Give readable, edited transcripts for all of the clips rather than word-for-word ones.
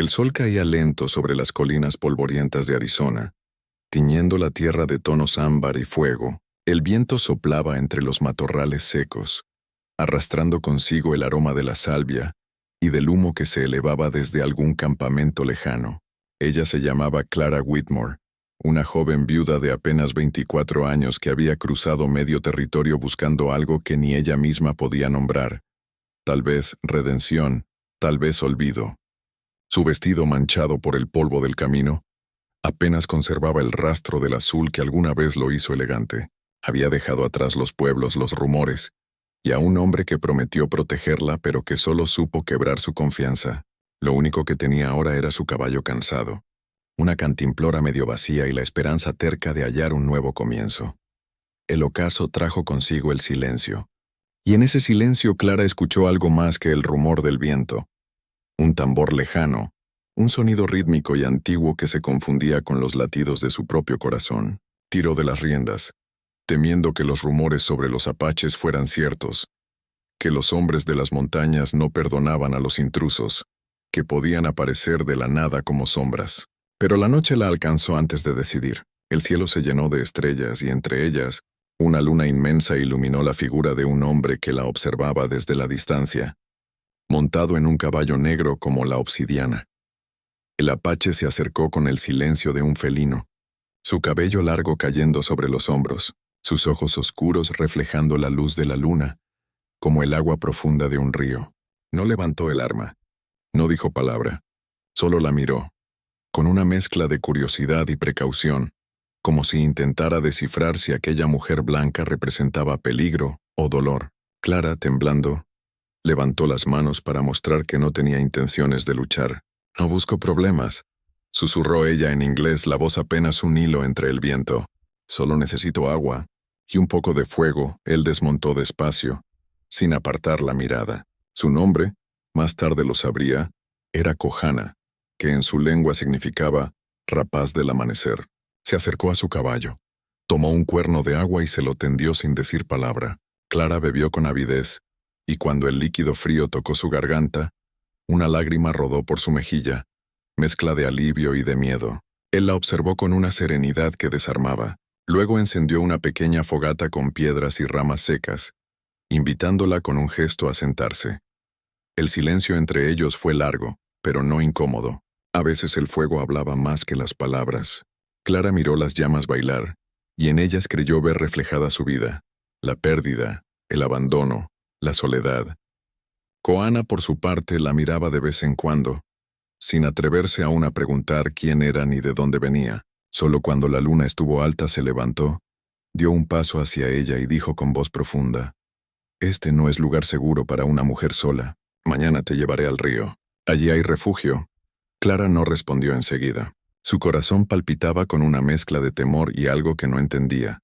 El sol caía lento sobre las colinas polvorientas de Arizona, tiñendo la tierra de tonos ámbar y fuego. El viento soplaba entre los matorrales secos, arrastrando consigo el aroma de la salvia y del humo que se elevaba desde algún campamento lejano. Ella se llamaba Clara Whitmore, una joven viuda de apenas 24 años que había cruzado medio territorio buscando algo que ni ella misma podía nombrar. Tal vez redención, tal vez olvido. Su vestido manchado por el polvo del camino apenas conservaba el rastro del azul que alguna vez lo hizo elegante. Había dejado atrás los pueblos, los rumores, y a un hombre que prometió protegerla pero que solo supo quebrar su confianza. Lo único que tenía ahora era su caballo cansado, una cantimplora medio vacía y la esperanza terca de hallar un nuevo comienzo. El ocaso trajo consigo el silencio, y en ese silencio Clara escuchó algo más que el rumor del viento. Un tambor lejano, un sonido rítmico y antiguo que se confundía con los latidos de su propio corazón. Tiró de las riendas, temiendo que los rumores sobre los apaches fueran ciertos, que los hombres de las montañas no perdonaban a los intrusos, que podían aparecer de la nada como sombras. Pero la noche la alcanzó antes de decidir. El cielo se llenó de estrellas y entre ellas, una luna inmensa iluminó la figura de un hombre que la observaba desde la distancia, montado en un caballo negro como la obsidiana. El apache se acercó con el silencio de un felino, su cabello largo cayendo sobre los hombros, sus ojos oscuros reflejando la luz de la luna, como el agua profunda de un río. No levantó el arma, no dijo palabra, solo la miró, con una mezcla de curiosidad y precaución, como si intentara descifrar si aquella mujer blanca representaba peligro o dolor. Clara, temblando, levantó las manos para mostrar que no tenía intenciones de luchar. «No busco problemas», susurró ella en inglés, la voz apenas un hilo entre el viento. «Solo necesito agua y un poco de fuego». Él desmontó despacio, sin apartar la mirada. Su nombre, más tarde lo sabría, era Kohana, que en su lengua significaba rapaz del amanecer. Se acercó a su caballo, tomó un cuerno de agua y se lo tendió sin decir palabra. Clara bebió con avidez, y cuando el líquido frío tocó su garganta, una lágrima rodó por su mejilla, mezcla de alivio y de miedo. Él la observó con una serenidad que desarmaba. Luego encendió una pequeña fogata con piedras y ramas secas, invitándola con un gesto a sentarse. El silencio entre ellos fue largo, pero no incómodo. A veces el fuego hablaba más que las palabras. Clara miró las llamas bailar, y en ellas creyó ver reflejada su vida, la pérdida, el abandono, la soledad. Kohana, por su parte, la miraba de vez en cuando, sin atreverse aún a preguntar quién era ni de dónde venía. Solo cuando la luna estuvo alta se levantó, dio un paso hacia ella y dijo con voz profunda: «Este no es lugar seguro para una mujer sola. Mañana te llevaré al río. Allí hay refugio». Clara no respondió enseguida. Su corazón palpitaba con una mezcla de temor y algo que no entendía,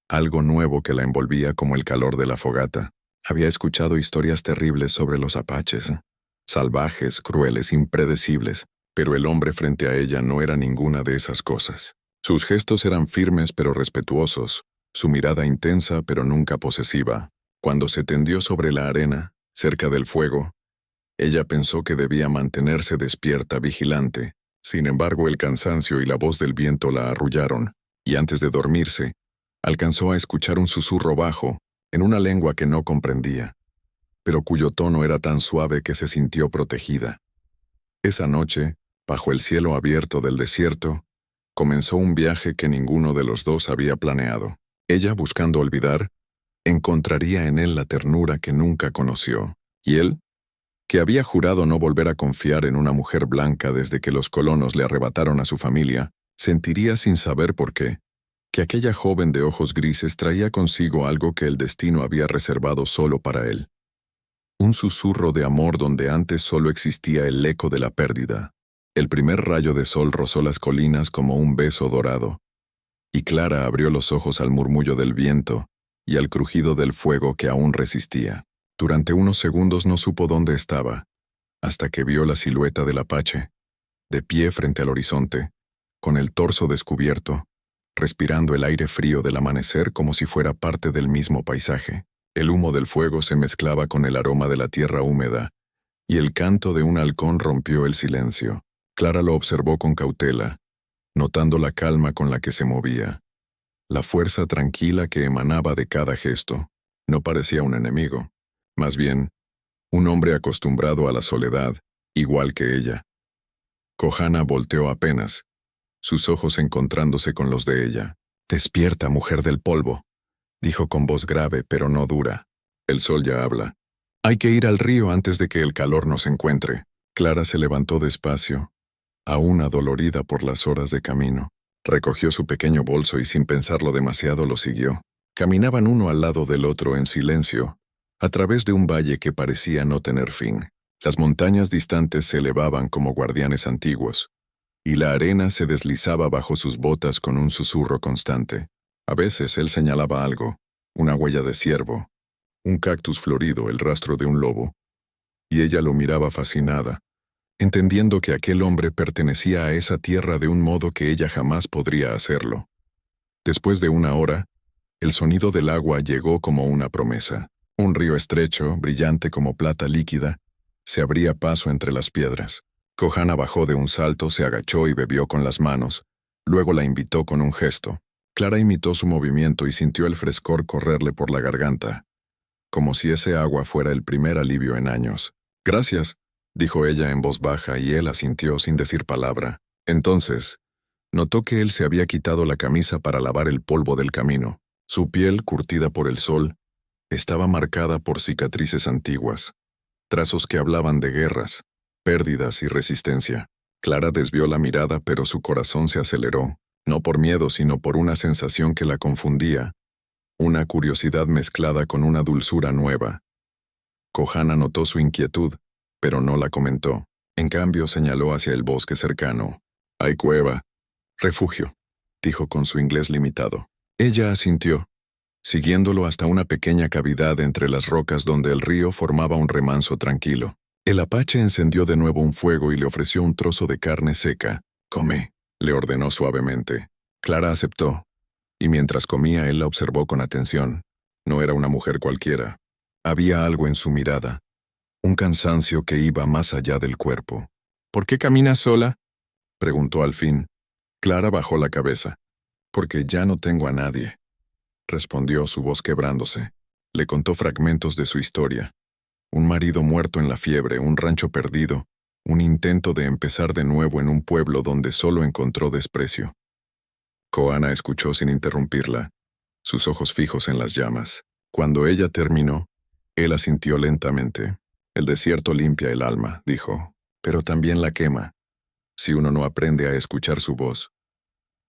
algo nuevo que la envolvía como el calor de la fogata. Había escuchado historias terribles sobre los apaches, salvajes, crueles, impredecibles, pero el hombre frente a ella no era ninguna de esas cosas. Sus gestos eran firmes pero respetuosos, su mirada intensa pero nunca posesiva. Cuando se tendió sobre la arena, cerca del fuego, ella pensó que debía mantenerse despierta, vigilante. Sin embargo, el cansancio y la voz del viento la arrullaron, y antes de dormirse, alcanzó a escuchar un susurro bajo, en una lengua que no comprendía, pero cuyo tono era tan suave que se sintió protegida. Esa noche, bajo el cielo abierto del desierto, comenzó un viaje que ninguno de los dos había planeado. Ella, buscando olvidar, encontraría en él la ternura que nunca conoció, y él, que había jurado no volver a confiar en una mujer blanca desde que los colonos le arrebataron a su familia, sentiría sin saber por qué, que aquella joven de ojos grises traía consigo algo que el destino había reservado solo para él. Un susurro de amor donde antes solo existía el eco de la pérdida. El primer rayo de sol rozó las colinas como un beso dorado, y Clara abrió los ojos al murmullo del viento y al crujido del fuego que aún resistía. Durante unos segundos no supo dónde estaba, hasta que vio la silueta del apache, de pie frente al horizonte, con el torso descubierto, respirando el aire frío del amanecer como si fuera parte del mismo paisaje. El humo del fuego se mezclaba con el aroma de la tierra húmeda, y el canto de un halcón rompió el silencio. Clara lo observó con cautela, notando la calma con la que se movía, la fuerza tranquila que emanaba de cada gesto. No parecía un enemigo, más bien, un hombre acostumbrado a la soledad, igual que ella. Kohana volteó apenas, sus ojos encontrándose con los de ella. «Despierta, mujer del polvo», dijo con voz grave pero no dura. «El sol ya habla. Hay que ir al río antes de que el calor nos encuentre». Clara se levantó despacio, aún adolorida por las horas de camino. Recogió su pequeño bolso y sin pensarlo demasiado lo siguió. Caminaban uno al lado del otro en silencio, a través de un valle que parecía no tener fin. Las montañas distantes se elevaban como guardianes antiguos, y la arena se deslizaba bajo sus botas con un susurro constante. A veces él señalaba algo, una huella de ciervo, un cactus florido, el rastro de un lobo, y ella lo miraba fascinada, entendiendo que aquel hombre pertenecía a esa tierra de un modo que ella jamás podría hacerlo. Después de una hora, el sonido del agua llegó como una promesa. Un río estrecho, brillante como plata líquida, se abría paso entre las piedras. Kohana bajó de un salto, se agachó y bebió con las manos. Luego la invitó con un gesto. Clara imitó su movimiento y sintió el frescor correrle por la garganta, como si ese agua fuera el primer alivio en años. «Gracias», dijo ella en voz baja y él asintió sin decir palabra. Entonces, notó que él se había quitado la camisa para lavar el polvo del camino. Su piel, curtida por el sol, estaba marcada por cicatrices antiguas, trazos que hablaban de guerras, pérdidas y resistencia. Clara desvió la mirada, pero su corazón se aceleró, no por miedo, sino por una sensación que la confundía, una curiosidad mezclada con una dulzura nueva. Kohana notó su inquietud, pero no la comentó. En cambio, señaló hacia el bosque cercano. «Hay cueva. Refugio», dijo con su inglés limitado. Ella asintió, siguiéndolo hasta una pequeña cavidad entre las rocas donde el río formaba un remanso tranquilo. El apache encendió de nuevo un fuego y le ofreció un trozo de carne seca. «Come», le ordenó suavemente. Clara aceptó, y mientras comía él la observó con atención. No era una mujer cualquiera. Había algo en su mirada, un cansancio que iba más allá del cuerpo. «¿Por qué caminas sola?», preguntó al fin. Clara bajó la cabeza. «Porque ya no tengo a nadie», respondió, su voz quebrándose. Le contó fragmentos de su historia. Un marido muerto en la fiebre, un rancho perdido, un intento de empezar de nuevo en un pueblo donde solo encontró desprecio. Kohana escuchó sin interrumpirla, sus ojos fijos en las llamas. Cuando ella terminó, él asintió lentamente. «El desierto limpia el alma», dijo, «pero también la quema, si uno no aprende a escuchar su voz».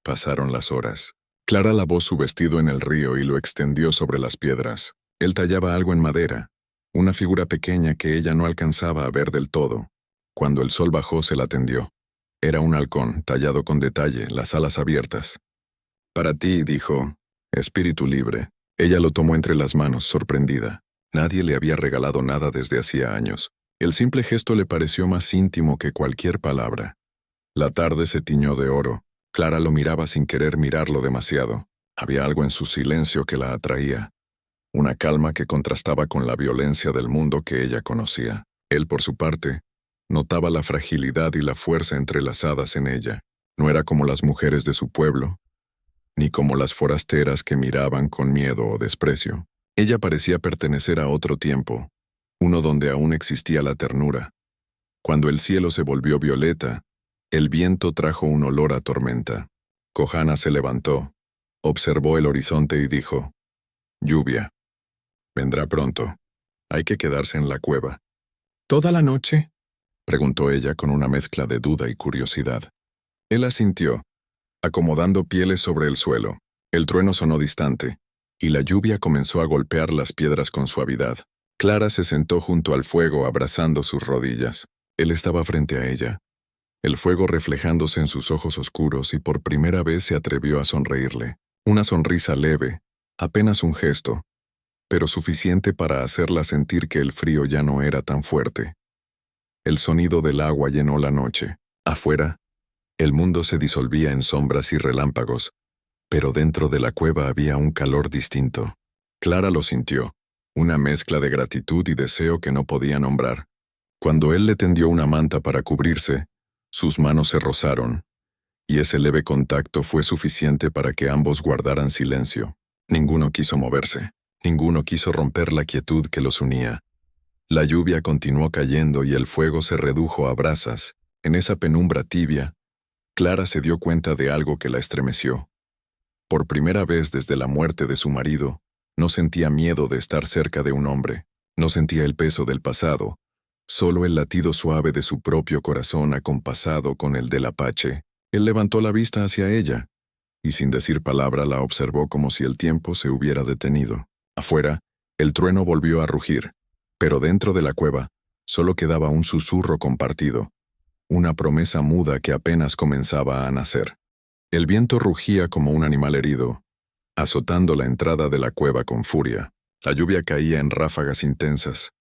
Pasaron las horas. Clara lavó su vestido en el río y lo extendió sobre las piedras. Él tallaba algo en madera, una figura pequeña que ella no alcanzaba a ver del todo. Cuando el sol bajó, se la tendió. Era un halcón, tallado con detalle, las alas abiertas. «Para ti», dijo, «espíritu libre». Ella lo tomó entre las manos, sorprendida. Nadie le había regalado nada desde hacía años. El simple gesto le pareció más íntimo que cualquier palabra. La tarde se tiñó de oro. Clara lo miraba sin querer mirarlo demasiado. Había algo en su silencio que la atraía, una calma que contrastaba con la violencia del mundo que ella conocía. Él, por su parte, notaba la fragilidad y la fuerza entrelazadas en ella. No era como las mujeres de su pueblo, ni como las forasteras que miraban con miedo o desprecio. Ella parecía pertenecer a otro tiempo, uno donde aún existía la ternura. Cuando el cielo se volvió violeta, el viento trajo un olor a tormenta. Kohana se levantó, observó el horizonte y dijo, «Lluvia. Vendrá pronto. Hay que quedarse en la cueva». «¿Toda la noche?», preguntó ella con una mezcla de duda y curiosidad. Él asintió, acomodando pieles sobre el suelo. El trueno sonó distante, y la lluvia comenzó a golpear las piedras con suavidad. Clara se sentó junto al fuego abrazando sus rodillas. Él estaba frente a ella, el fuego reflejándose en sus ojos oscuros, y por primera vez se atrevió a sonreírle. Una sonrisa leve, apenas un gesto, pero suficiente para hacerla sentir que el frío ya no era tan fuerte. El sonido del agua llenó la noche. Afuera, el mundo se disolvía en sombras y relámpagos, pero dentro de la cueva había un calor distinto. Clara lo sintió, una mezcla de gratitud y deseo que no podía nombrar. Cuando él le tendió una manta para cubrirse, Sus manos se rozaron, y ese leve contacto fue suficiente para que ambos guardaran silencio. Ninguno quiso moverse, ninguno quiso romper la quietud que los unía. La lluvia continuó cayendo y el fuego se redujo a brasas. En esa penumbra tibia, Clara se dio cuenta de algo que la estremeció. Por primera vez desde la muerte de su marido, no sentía miedo de estar cerca de un hombre, no sentía el peso del pasado, solo el latido suave de su propio corazón acompasado con el del apache. Él levantó la vista hacia ella, y sin decir palabra la observó como si el tiempo se hubiera detenido. Afuera, el trueno volvió a rugir, pero dentro de la cueva solo quedaba un susurro compartido, una promesa muda que apenas comenzaba a nacer. El viento rugía como un animal herido, azotando la entrada de la cueva con furia. La lluvia caía en ráfagas intensas,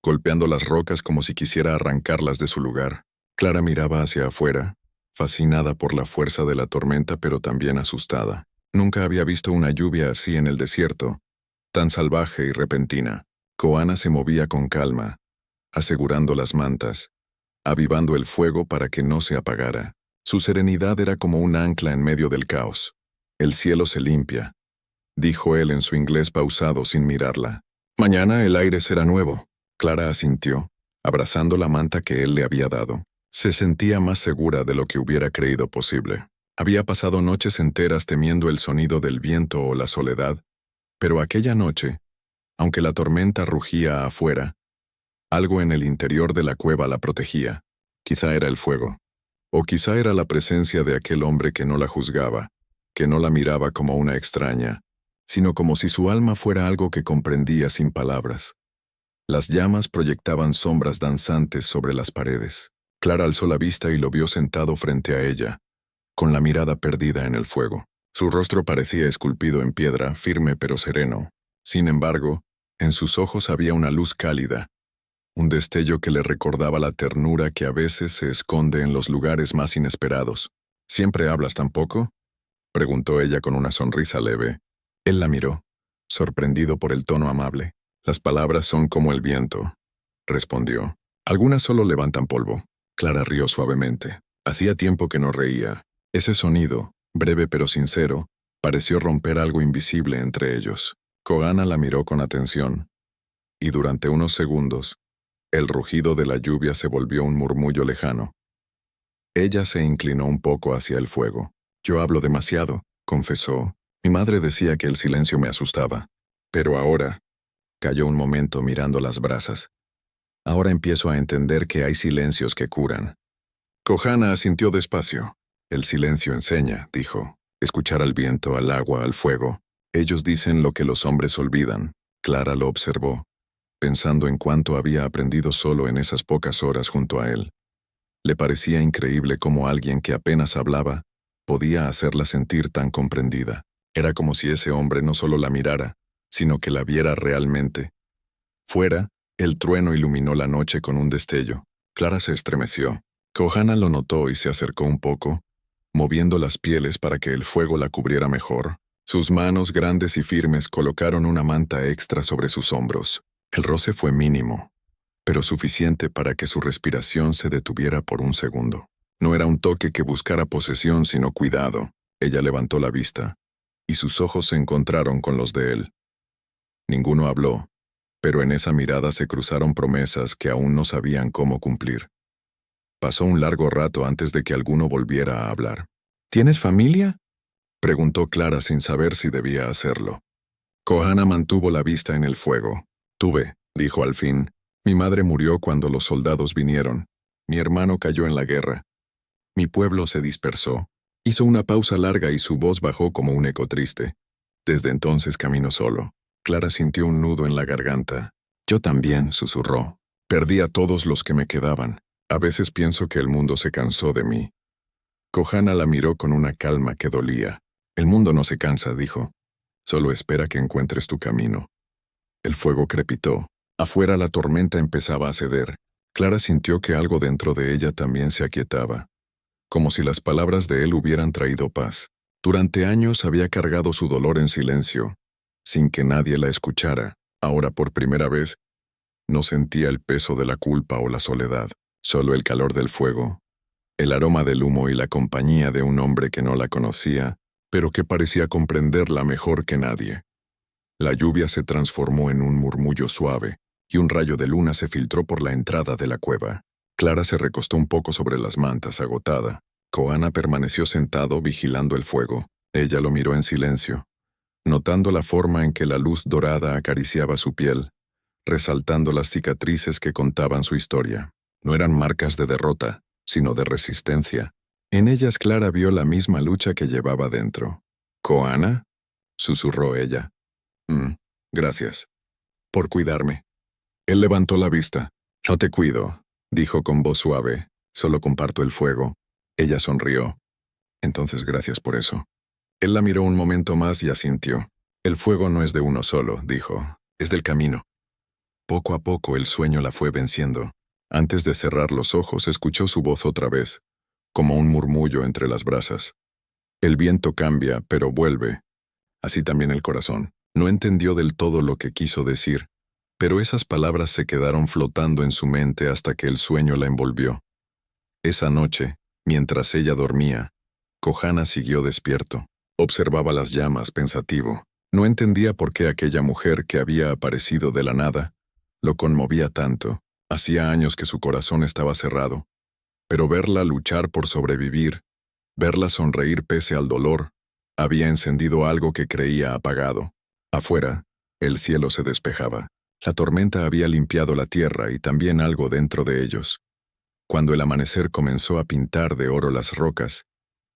golpeando las rocas como si quisiera arrancarlas de su lugar. Clara miraba hacia afuera, fascinada por la fuerza de la tormenta pero también asustada. Nunca había visto una lluvia así en el desierto, tan salvaje y repentina. Koana se movía con calma, asegurando las mantas, avivando el fuego para que no se apagara. Su serenidad era como un ancla en medio del caos. «El cielo se limpia», dijo él en su inglés pausado sin mirarla. «Mañana el aire será nuevo». Clara asintió, abrazando la manta que él le había dado. Se sentía más segura de lo que hubiera creído posible. Había pasado noches enteras temiendo el sonido del viento o la soledad, pero aquella noche, aunque la tormenta rugía afuera, algo en el interior de la cueva la protegía. Quizá era el fuego. O quizá era la presencia de aquel hombre que no la juzgaba, que no la miraba como una extraña, sino como si su alma fuera algo que comprendía sin palabras. Las llamas proyectaban sombras danzantes sobre las paredes. Clara alzó la vista y lo vio sentado frente a ella, con la mirada perdida en el fuego. Su rostro parecía esculpido en piedra, firme pero sereno. Sin embargo, en sus ojos había una luz cálida, un destello que le recordaba la ternura que a veces se esconde en los lugares más inesperados. «¿Siempre hablas tan poco?», preguntó ella con una sonrisa leve. Él la miró, sorprendido por el tono amable. «Las palabras son como el viento», respondió. «Algunas solo levantan polvo». Clara rió suavemente. Hacía tiempo que no reía. Ese sonido, breve pero sincero, pareció romper algo invisible entre ellos. Koana la miró con atención, y durante unos segundos, el rugido de la lluvia se volvió un murmullo lejano. Ella se inclinó un poco hacia el fuego. «Yo hablo demasiado», confesó. «Mi madre decía que el silencio me asustaba. Pero ahora…» Calló un momento mirando las brasas. «Ahora empiezo a entender que hay silencios que curan». Kohana asintió despacio. «El silencio enseña», dijo. «Escuchar al viento, al agua, al fuego. Ellos dicen lo que los hombres olvidan». Clara lo observó, pensando en cuánto había aprendido solo en esas pocas horas junto a él. Le parecía increíble cómo alguien que apenas hablaba podía hacerla sentir tan comprendida. Era como si ese hombre no solo la mirara, sino que la viera realmente. Fuera, el trueno iluminó la noche con un destello. Clara se estremeció. Kohana lo notó y se acercó un poco, moviendo las pieles para que el fuego la cubriera mejor. Sus manos grandes y firmes colocaron una manta extra sobre sus hombros. El roce fue mínimo, pero suficiente para que su respiración se detuviera por un segundo. No era un toque que buscara posesión, sino cuidado. Ella levantó la vista, y sus ojos se encontraron con los de él. Ninguno habló, pero en esa mirada se cruzaron promesas que aún no sabían cómo cumplir. Pasó un largo rato antes de que alguno volviera a hablar. «¿Tienes familia?», preguntó Clara sin saber si debía hacerlo. Kohana mantuvo la vista en el fuego. «Tuve», dijo al fin. «Mi madre murió cuando los soldados vinieron. Mi hermano cayó en la guerra. Mi pueblo se dispersó». Hizo una pausa larga y su voz bajó como un eco triste. «Desde entonces camino solo». Clara sintió un nudo en la garganta. «Yo también», susurró. «Perdí a todos los que me quedaban. A veces pienso que el mundo se cansó de mí». Kohana la miró con una calma que dolía. «El mundo no se cansa», dijo. «Solo espera que encuentres tu camino». El fuego crepitó. Afuera la tormenta empezaba a ceder. Clara sintió que algo dentro de ella también se aquietaba, como si las palabras de él hubieran traído paz. Durante años había cargado su dolor en silencio, sin que nadie la escuchara. Ahora por primera vez, no sentía el peso de la culpa o la soledad, solo el calor del fuego, el aroma del humo y la compañía de un hombre que no la conocía, pero que parecía comprenderla mejor que nadie. La lluvia se transformó en un murmullo suave, y un rayo de luna se filtró por la entrada de la cueva. Clara se recostó un poco sobre las mantas, agotada. Koana permaneció sentado vigilando el fuego. Ella lo miró en silencio, notando la forma en que la luz dorada acariciaba su piel, resaltando las cicatrices que contaban su historia. No eran marcas de derrota, sino de resistencia. En ellas Clara vio la misma lucha que llevaba dentro. «¿Koana?», susurró ella. Gracias. Por cuidarme». Él levantó la vista. «No te cuido», dijo con voz suave. «Solo comparto el fuego». Ella sonrió. «Entonces gracias por eso». Él la miró un momento más y asintió. «El fuego no es de uno solo», dijo. «Es del camino». Poco a poco el sueño la fue venciendo. Antes de cerrar los ojos escuchó su voz otra vez, como un murmullo entre las brasas. El viento cambia, pero vuelve. Así también el corazón. No entendió del todo lo que quiso decir, pero esas palabras se quedaron flotando en su mente hasta que el sueño la envolvió. Esa noche, mientras ella dormía, Kohana siguió despierto. Observaba las llamas pensativo. No entendía por qué aquella mujer que había aparecido de la nada lo conmovía tanto. Hacía años que su corazón estaba cerrado, pero verla luchar por sobrevivir, verla sonreír pese al dolor, había encendido algo que creía apagado. Afuera, el cielo se despejaba. La tormenta había limpiado la tierra y también algo dentro de ellos. Cuando el amanecer comenzó a pintar de oro las rocas,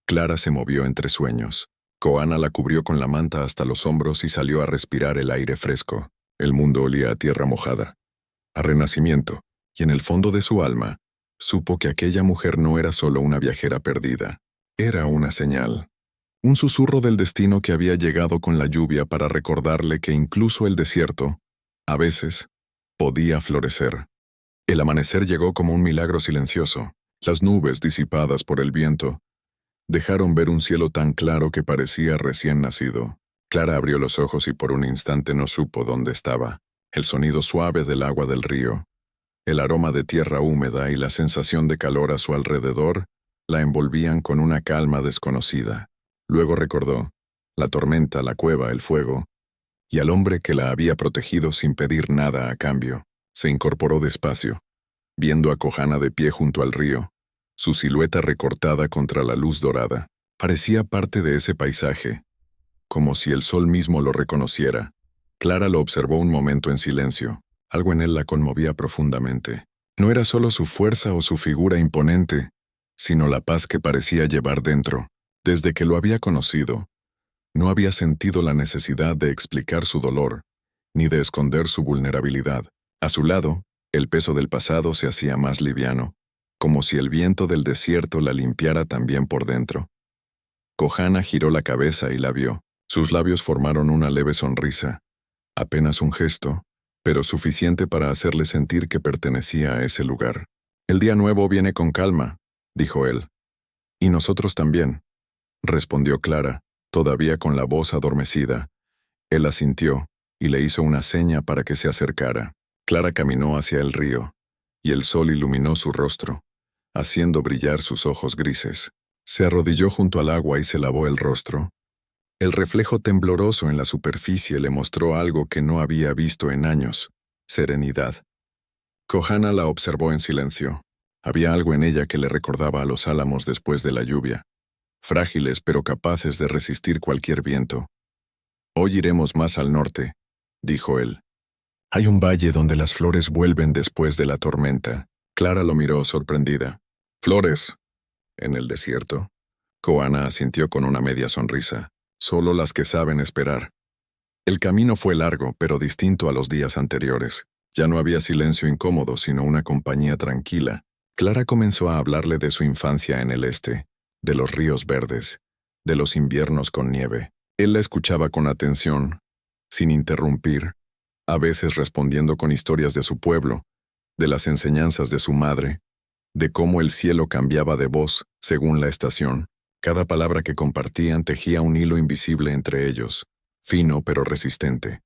Clara se movió entre sueños. Koana la cubrió con la manta hasta los hombros y salió a respirar el aire fresco. El mundo olía a tierra mojada, a renacimiento, y en el fondo de su alma, supo que aquella mujer no era solo una viajera perdida. Era una señal. Un susurro del destino que había llegado con la lluvia para recordarle que incluso el desierto, a veces, podía florecer. El amanecer llegó como un milagro silencioso. Las nubes, disipadas por el viento, dejaron ver un cielo tan claro que parecía recién nacido. Clara abrió los ojos y por un instante no supo dónde estaba. El sonido suave del agua del río, el aroma de tierra húmeda y la sensación de calor a su alrededor la envolvían con una calma desconocida. Luego recordó la tormenta, la cueva, el fuego, y al hombre que la había protegido sin pedir nada a cambio. Se incorporó despacio, viendo a Kohana de pie junto al río, su silueta recortada contra la luz dorada. Parecía parte de ese paisaje, como si el sol mismo lo reconociera. Clara lo observó un momento en silencio. Algo en él la conmovía profundamente. No era solo su fuerza o su figura imponente, sino la paz que parecía llevar dentro. Desde que lo había conocido, no había sentido la necesidad de explicar su dolor, ni de esconder su vulnerabilidad. A su lado, el peso del pasado se hacía más liviano, como si el viento del desierto la limpiara también por dentro. Kohana giró la cabeza y la vio. Sus labios formaron una leve sonrisa, apenas un gesto, pero suficiente para hacerle sentir que pertenecía a ese lugar. «El día nuevo viene con calma», dijo él. «Y nosotros también», respondió Clara, todavía con la voz adormecida. Él asintió y le hizo una seña para que se acercara. Clara caminó hacia el río, y el sol iluminó su rostro, haciendo brillar sus ojos grises. Se arrodilló junto al agua y se lavó el rostro. El reflejo tembloroso en la superficie le mostró algo que no había visto en años: serenidad. Kohana la observó en silencio. Había algo en ella que le recordaba a los álamos después de la lluvia, frágiles pero capaces de resistir cualquier viento. «Hoy iremos más al norte», dijo él. «Hay un valle donde las flores vuelven después de la tormenta». Clara lo miró sorprendida. «¿Flores? ¿En el desierto?». Kohana asintió con una media sonrisa. «Solo las que saben esperar». El camino fue largo, pero distinto a los días anteriores. Ya no había silencio incómodo, sino una compañía tranquila. Clara comenzó a hablarle de su infancia en el este, de los ríos verdes, de los inviernos con nieve. Él la escuchaba con atención, sin interrumpir, a veces respondiendo con historias de su pueblo, de las enseñanzas de su madre, de cómo el cielo cambiaba de voz según la estación. Cada palabra que compartían tejía un hilo invisible entre ellos, fino pero resistente.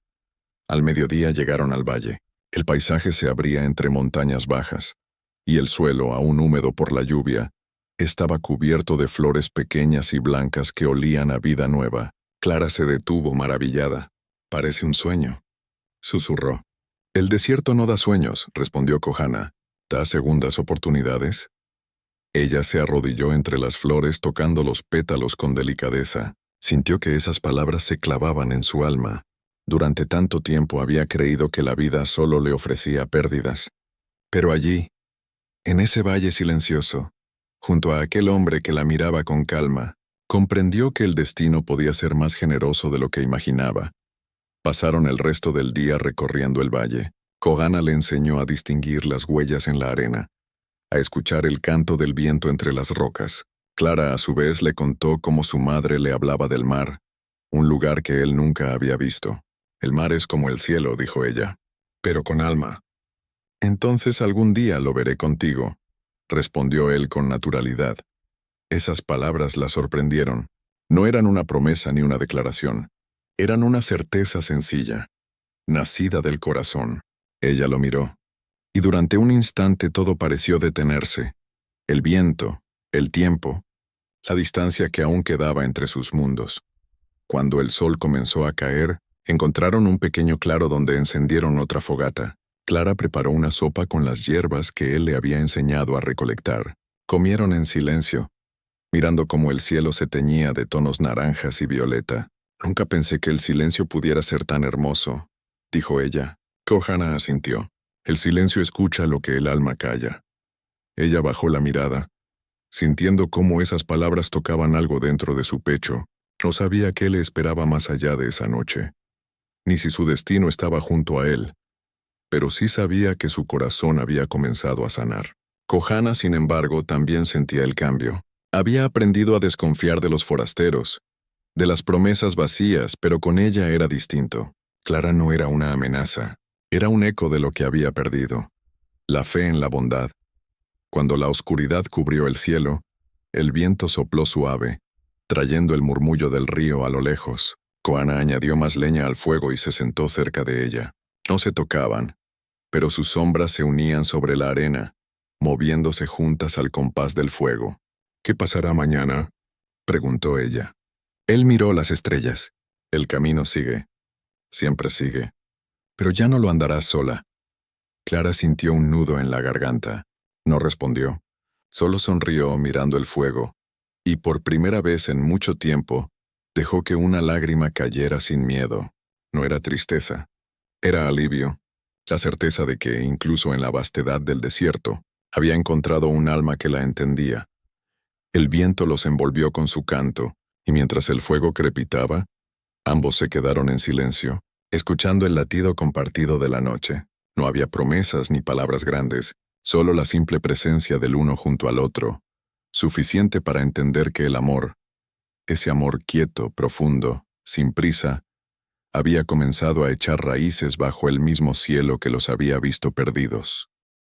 Al mediodía llegaron al valle. El paisaje se abría entre montañas bajas, y el suelo, aún húmedo por la lluvia, Estaba cubierto de flores pequeñas y blancas que olían a vida nueva. Clara se detuvo maravillada. «Parece un sueño», susurró. «El desierto no da sueños», respondió Kohana. «Da segundas oportunidades». Ella se arrodilló entre las flores tocando los pétalos con delicadeza. Sintió que esas palabras se clavaban en su alma. Durante tanto tiempo había creído que la vida solo le ofrecía pérdidas. Pero allí, en ese valle silencioso, junto a aquel hombre que la miraba con calma, comprendió que el destino podía ser más generoso de lo que imaginaba. Pasaron el resto del día recorriendo el valle. Kohana le enseñó a distinguir las huellas en la arena, a escuchar el canto del viento entre las rocas. Clara a su vez le contó cómo su madre le hablaba del mar, un lugar que él nunca había visto. «El mar es como el cielo», dijo ella, «pero con alma». «Entonces algún día lo veré contigo», respondió él con naturalidad. Esas palabras la sorprendieron. No eran una promesa ni una declaración. Eran una certeza sencilla, nacida del corazón. Ella lo miró, y durante un instante todo pareció detenerse. El viento, el tiempo, la distancia que aún quedaba entre sus mundos. Cuando el sol comenzó a caer, encontraron un pequeño claro donde encendieron otra fogata. Clara preparó una sopa con las hierbas que él le había enseñado a recolectar. Comieron en silencio, mirando cómo el cielo se teñía de tonos naranjas y violeta. «Nunca pensé que el silencio pudiera ser tan hermoso», dijo ella. Kohana asintió. «El silencio escucha lo que el alma calla». Ella bajó la mirada, sintiendo cómo esas palabras tocaban algo dentro de su pecho. No sabía qué le esperaba más allá de esa noche, ni si su destino estaba junto a él, pero sí sabía que su corazón había comenzado a sanar. Kohana, sin embargo, también sentía el cambio. Había aprendido a desconfiar de los forasteros, de las promesas vacías, pero con ella era distinto. Clara no era una amenaza, era un eco de lo que había perdido, la fe en la bondad. Cuando la oscuridad cubrió el cielo, el viento sopló suave, trayendo el murmullo del río a lo lejos. Kohana añadió más leña al fuego y se sentó cerca de ella. No se tocaban, pero sus sombras se unían sobre la arena, moviéndose juntas al compás del fuego. «¿Qué pasará mañana?», preguntó ella. Él miró las estrellas. «El camino sigue. Siempre sigue. Pero ya no lo andarás sola». Clara sintió un nudo en la garganta. No respondió. Solo sonrió mirando el fuego, y por primera vez en mucho tiempo, dejó que una lágrima cayera sin miedo. No era tristeza. Era alivio, la certeza de que, incluso en la vastedad del desierto, había encontrado un alma que la entendía. El viento los envolvió con su canto, y mientras el fuego crepitaba, ambos se quedaron en silencio, escuchando el latido compartido de la noche. No había promesas ni palabras grandes, solo la simple presencia del uno junto al otro, suficiente para entender que el amor, ese amor quieto, profundo, sin prisa, había comenzado a echar raíces bajo el mismo cielo que los había visto perdidos.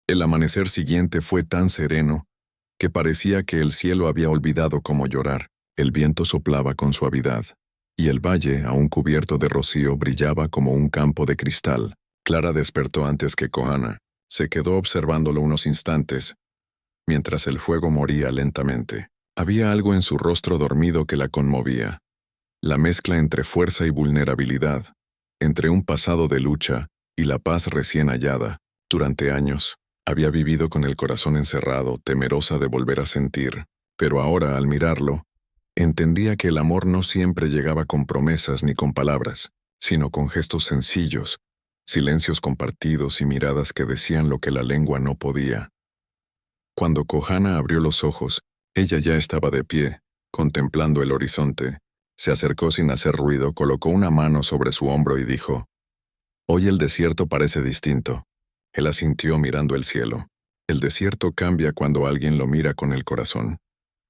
El amanecer siguiente fue tan sereno que parecía que el cielo había olvidado cómo llorar. El viento soplaba con suavidad, y el valle, aún cubierto de rocío, brillaba como un campo de cristal. Clara despertó antes que Kohana. Se quedó observándolo unos instantes, mientras el fuego moría lentamente. Había algo en su rostro dormido que la conmovía. La mezcla entre fuerza y vulnerabilidad, entre un pasado de lucha y la paz recién hallada. Durante años, había vivido con el corazón encerrado, temerosa de volver a sentir, pero ahora, al mirarlo, entendía que el amor no siempre llegaba con promesas ni con palabras, sino con gestos sencillos, silencios compartidos y miradas que decían lo que la lengua no podía. Cuando Kohana abrió los ojos, ella ya estaba de pie, contemplando el horizonte. Se acercó sin hacer ruido, colocó una mano sobre su hombro y dijo: «Hoy el desierto parece distinto». Él asintió mirando el cielo. El desierto cambia cuando alguien lo mira con el corazón.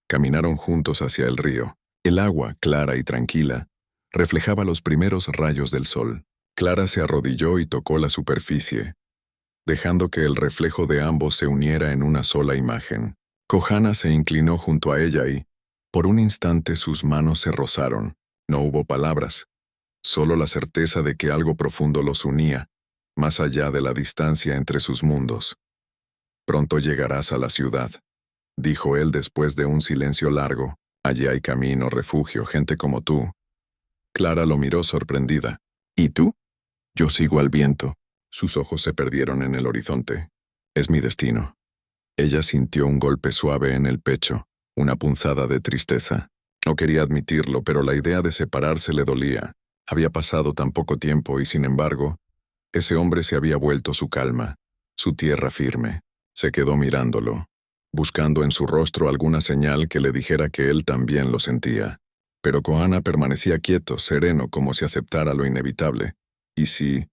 Caminaron juntos hacia el río. El agua, clara y tranquila, reflejaba los primeros rayos del sol. Clara se arrodilló y tocó la superficie, dejando que el reflejo de ambos se uniera en una sola imagen. Kohana se inclinó junto a ella y, por un instante, sus manos se rozaron. No hubo palabras, solo la certeza de que algo profundo los unía, más allá de la distancia entre sus mundos. «Pronto llegarás a la ciudad», dijo él después de un silencio largo. Allí hay camino, refugio, gente como tú. Clara lo miró sorprendida. ¿Y tú? Yo sigo al viento. Sus ojos se perdieron en el horizonte. Es mi destino. Ella sintió un golpe suave en el pecho, una punzada de tristeza. No quería admitirlo, pero la idea de separarse le dolía. Había pasado tan poco tiempo y, sin embargo, ese hombre se había vuelto su calma, su tierra firme. Se quedó mirándolo, buscando en su rostro alguna señal que le dijera que él también lo sentía. Pero Kohana permanecía quieto, sereno, como si aceptara lo inevitable. ¿Y si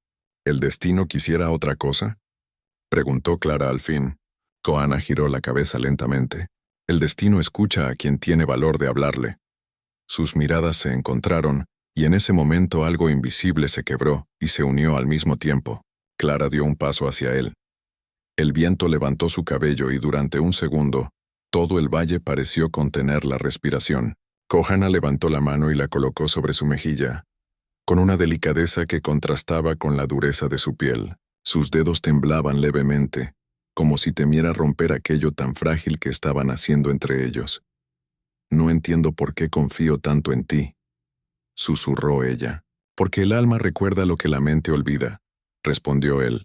el destino quisiera otra cosa? Preguntó Clara al fin. Kohana giró la cabeza lentamente. El destino escucha a quien tiene valor de hablarle. Sus miradas se encontraron, y en ese momento algo invisible se quebró y se unió al mismo tiempo. Clara dio un paso hacia él. El viento levantó su cabello y durante un segundo, todo el valle pareció contener la respiración. Kohana levantó la mano y la colocó sobre su mejilla, con una delicadeza que contrastaba con la dureza de su piel. Sus dedos temblaban levemente, como si temiera romper aquello tan frágil que estaban haciendo entre ellos. No entiendo por qué confío tanto en ti, susurró ella. Porque el alma recuerda lo que la mente olvida, respondió él.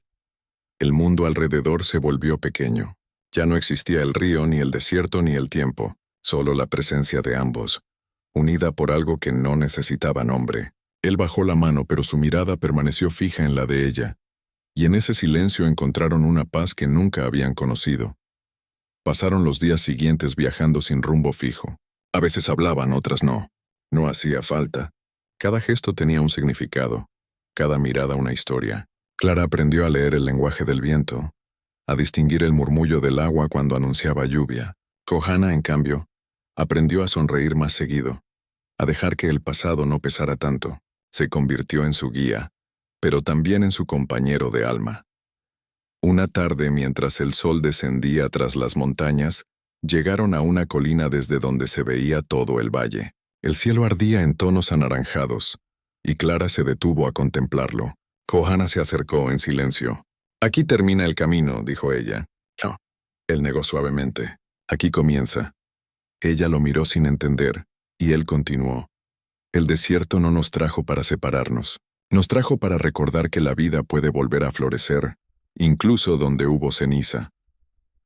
El mundo alrededor se volvió pequeño. Ya no existía el río, ni el desierto, ni el tiempo, solo la presencia de ambos, unida por algo que no necesitaba nombre. Él bajó la mano, pero su mirada permaneció fija en la de ella, y en ese silencio encontraron una paz que nunca habían conocido. Pasaron los días siguientes viajando sin rumbo fijo. A veces hablaban, otras no. No hacía falta. Cada gesto tenía un significado, cada mirada una historia. Clara aprendió a leer el lenguaje del viento, a distinguir el murmullo del agua cuando anunciaba lluvia. Kohana, en cambio, aprendió a sonreír más seguido, a dejar que el pasado no pesara tanto. Se convirtió en su guía, pero también en su compañero de alma. Una tarde, mientras el sol descendía tras las montañas, llegaron a una colina desde donde se veía todo el valle. El cielo ardía en tonos anaranjados, y Clara se detuvo a contemplarlo. Kohana se acercó en silencio. «Aquí termina el camino», dijo ella. «No», él negó suavemente. «Aquí comienza». Ella lo miró sin entender, y él continuó. «El desierto no nos trajo para separarnos. Nos trajo para recordar que la vida puede volver a florecer, incluso donde hubo ceniza».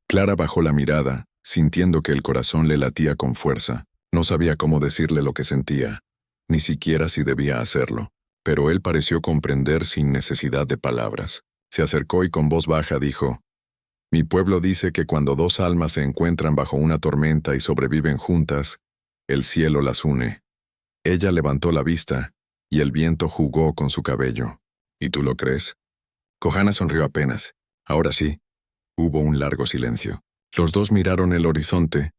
Clara bajó la mirada, sintiendo que el corazón le latía con fuerza. No sabía cómo decirle lo que sentía, ni siquiera si debía hacerlo. Pero él pareció comprender sin necesidad de palabras. Se acercó y con voz baja dijo, «Mi pueblo dice que cuando dos almas se encuentran bajo una tormenta y sobreviven juntas, el cielo las une». Ella levantó la vista, y el viento jugó con su cabello. «¿Y tú lo crees?» Kohana sonrió apenas. «Ahora sí». Hubo un largo silencio. Los dos miraron el horizonte,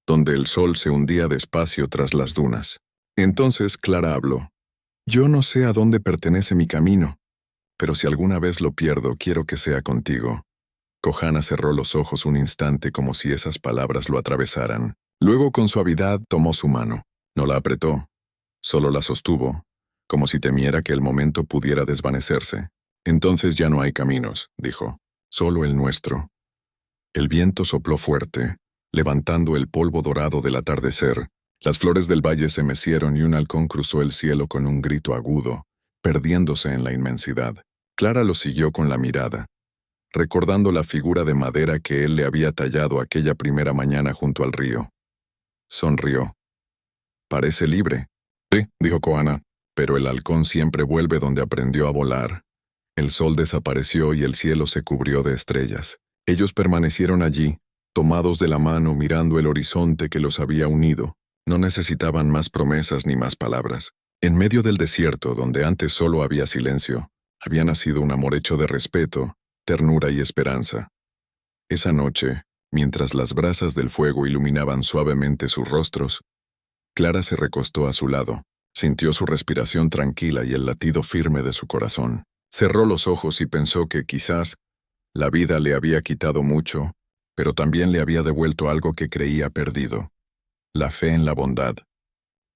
donde el sol se hundía despacio tras las dunas. Entonces Clara habló. «Yo no sé a dónde pertenece mi camino, pero si alguna vez lo pierdo, quiero que sea contigo». Kohana cerró los ojos un instante como si esas palabras lo atravesaran. Luego con suavidad tomó su mano. No la apretó, solo la sostuvo, como si temiera que el momento pudiera desvanecerse. «Entonces ya no hay caminos», dijo, «solo el nuestro». El viento sopló fuerte, levantando el polvo dorado del atardecer. Las flores del valle se mecieron y un halcón cruzó el cielo con un grito agudo, perdiéndose en la inmensidad. Clara lo siguió con la mirada, recordando la figura de madera que él le había tallado aquella primera mañana junto al río. Sonrió. «Parece libre». «Sí», dijo Kohana, «pero el halcón siempre vuelve donde aprendió a volar». El sol desapareció y el cielo se cubrió de estrellas. Ellos permanecieron allí, tomados de la mano mirando el horizonte que los había unido. No necesitaban más promesas ni más palabras. En medio del desierto, donde antes solo había silencio, había nacido un amor hecho de respeto, ternura y esperanza. Esa noche, mientras las brasas del fuego iluminaban suavemente sus rostros, Clara se recostó a su lado, sintió su respiración tranquila y el latido firme de su corazón. Cerró los ojos y pensó que quizás la vida le había quitado mucho, pero también le había devuelto algo que creía perdido. La fe en la bondad.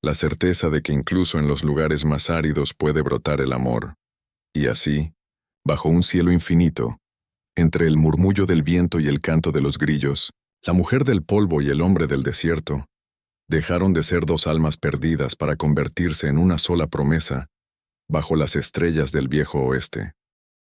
La certeza de que incluso en los lugares más áridos puede brotar el amor. Y así, bajo un cielo infinito, entre el murmullo del viento y el canto de los grillos, La mujer del polvo y el hombre del desierto dejaron de ser dos almas perdidas para convertirse en una sola promesa bajo las estrellas del viejo oeste.